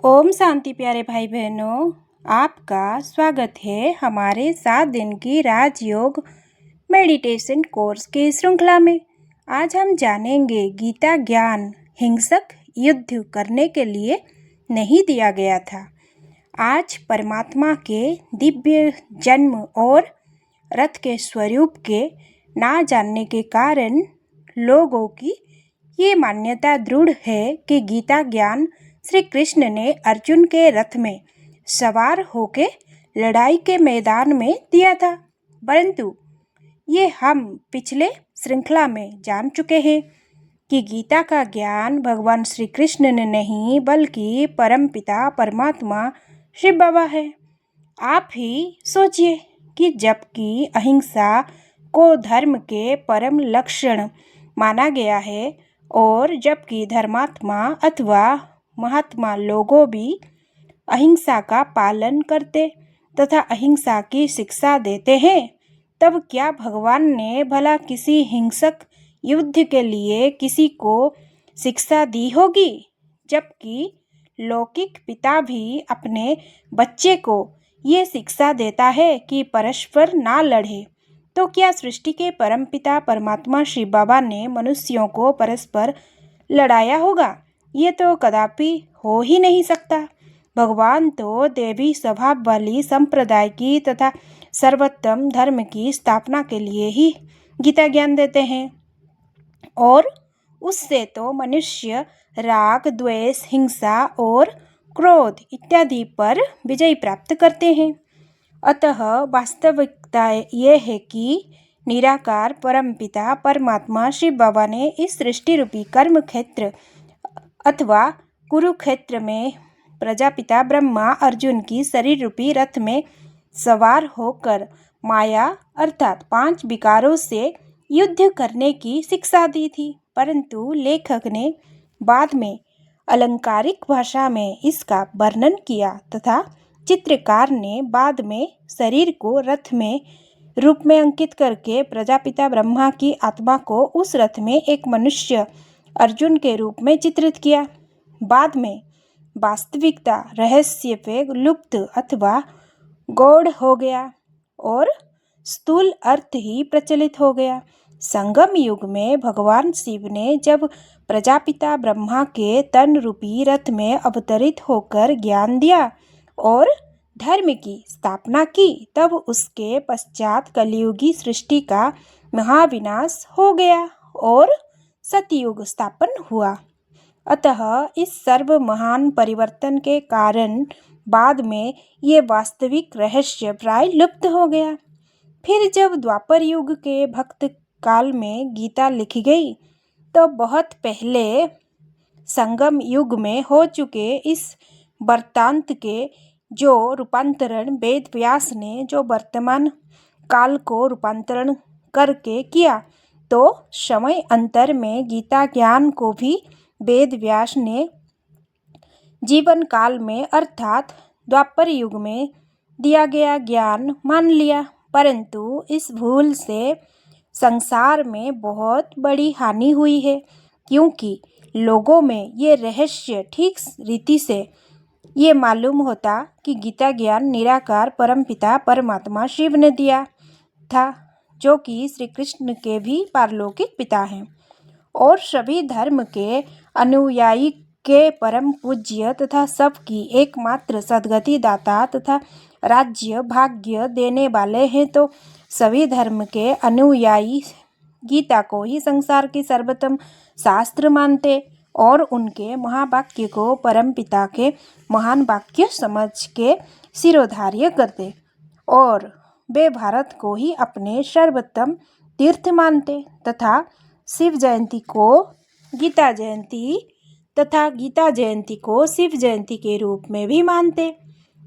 ओम शांति प्यारे भाई बहनों, आपका स्वागत है हमारे 7 दिन की राजयोग मेडिटेशन कोर्स की श्रृंखला में। आज हम जानेंगे गीता ज्ञान हिंसक युद्ध करने के लिए नहीं दिया गया था। आज परमात्मा के दिव्य जन्म और रथ के स्वरूप के ना जानने के कारण लोगों की ये मान्यता दृढ़ है कि गीता ज्ञान श्री कृष्ण ने अर्जुन के रथ में सवार होकर लड़ाई के मैदान में दिया था, परंतु ये हम पिछले श्रृंखला में जान चुके हैं कि गीता का ज्ञान भगवान श्री कृष्ण ने नहीं बल्कि परमपिता परमात्मा शिव बाबा है। आप ही सोचिए कि जबकि अहिंसा को धर्म के परम लक्षण माना गया है और जबकि धर्मात्मा अथवा महात्मा लोगों भी अहिंसा का पालन करते तथा अहिंसा की शिक्षा देते हैं, तब क्या भगवान ने भला किसी हिंसक युद्ध के लिए किसी को शिक्षा दी होगी? जबकि लौकिक पिता भी अपने बच्चे को ये शिक्षा देता है कि परस्पर ना लड़े, तो क्या सृष्टि के परमपिता परमात्मा शिव बाबा ने मनुष्यों को परस्पर लड़ाया होगा? ये तो कदापि हो ही नहीं सकता। भगवान तो देवी स्वभाव वाली संप्रदाय की तथा सर्वोत्तम धर्म की स्थापना के लिए ही गीता ज्ञान देते हैं और उससे तो मनुष्य राग, द्वेष, हिंसा और क्रोध इत्यादि पर विजय प्राप्त करते हैं। अतः वास्तविकता ये है कि निराकार परमपिता परमात्मा शिव बाबा ने इस सृष्टि रूपी कर्म क्षेत्र अथवा कुरुक्षेत्र में प्रजापिता ब्रह्मा अर्जुन की शरीर रूपी रथ में सवार होकर माया अर्थात 5 विकारों से युद्ध करने की शिक्षा दी थी, परंतु लेखक ने बाद में अलंकारिक भाषा में इसका वर्णन किया तथा चित्रकार ने बाद में शरीर को रथ में रूप में अंकित करके प्रजापिता ब्रह्मा की आत्मा को उस रथ में एक मनुष्य अर्जुन के रूप में चित्रित किया। बाद में वास्तविकता रहस्य पे लुप्त अथवा गौड़ हो गया और स्थूल अर्थ ही प्रचलित हो गया। संगम युग में भगवान शिव ने जब प्रजापिता ब्रह्मा के तन रूपी रथ में अवतरित होकर ज्ञान दिया और धर्म की स्थापना की, तब उसके पश्चात कलियुगी सृष्टि का महाविनाश हो गया और सतयुग स्थापन हुआ। अतः इस सर्व महान परिवर्तन के कारण बाद में ये वास्तविक रहस्य प्राय लुप्त हो गया। फिर जब द्वापर युग के भक्त काल में गीता लिखी गई, तो बहुत पहले संगम युग में हो चुके इस वृत्तांत के जो रूपांतरण वेद व्यास ने जो वर्तमान काल को रूपांतरण करके किया, तो समय अंतर में गीता ज्ञान को भी वेद व्यास ने जीवन काल में अर्थात द्वापर युग में दिया गया ज्ञान मान लिया, परंतु इस भूल से संसार में बहुत बड़ी हानि हुई है, क्योंकि लोगों में ये रहस्य ठीक रीति से ये मालूम होता कि गीता ज्ञान निराकार परमपिता परमात्मा शिव ने दिया था, जो कि श्री कृष्ण के भी पारलौकिक पिता हैं और सभी धर्म के अनुयायी के परम पूज्य तथा सबकी एकमात्र सद्गति दाता तथा राज्य भाग्य देने वाले हैं। तो सभी धर्म के अनुयायी गीता को ही संसार की सर्वोत्तम शास्त्र मानते और उनके महावाक्य को परमपिता के महान वाक्य समझ के शिरोधार्य करते और वे भारत को ही अपने सर्वोत्तम तीर्थ मानते तथा शिव जयंती को गीता जयंती तथा गीता जयंती को शिव जयंती के रूप में भी मानते।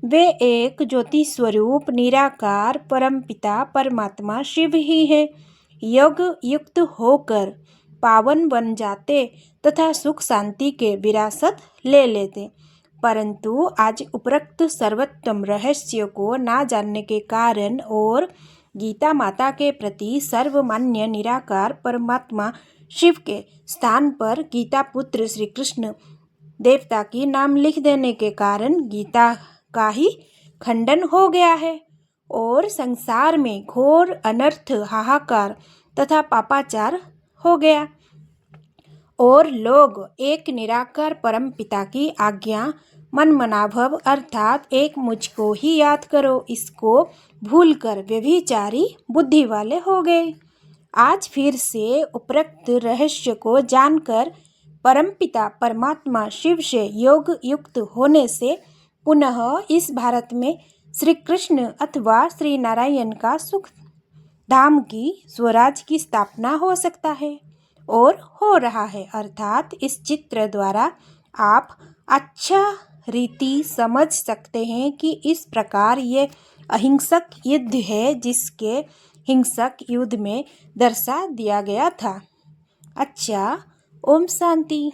वे एक ज्योति स्वरूप निराकार परमपिता परमात्मा शिव ही है। योग युक्त होकर पावन बन जाते तथा सुख शांति के विरासत ले लेते, परंतु आज उपरोक्त सर्वोत्तम रहस्य को ना जानने के कारण और गीता माता के प्रति सर्वमान्य निराकार परमात्मा शिव के स्थान पर गीता पुत्र श्री कृष्ण देवता की नाम लिख देने के कारण गीता का ही खंडन हो गया है और संसार में घोर अनर्थ, हाहाकार तथा पापाचार हो गया और लोग एक निराकार परम पिता की आज्ञा मन मनाभव अर्थात एक मुझको ही याद करो, इसको भूलकर व्यभिचारी बुद्धि वाले हो गए। आज फिर से उपरोक्त रहस्य को जानकर परमपिता परमात्मा शिव से योग युक्त होने से पुनः इस भारत में श्री कृष्ण अथवा श्री नारायण का सुख धाम की स्वराज की स्थापना हो सकता है और हो रहा है। अर्थात इस चित्र द्वारा आप अच्छा रीति समझ सकते हैं कि इस प्रकार ये अहिंसक युद्ध है जिसके हिंसक युद्ध में दर्शा दिया गया था। अच्छा, ओम शांति।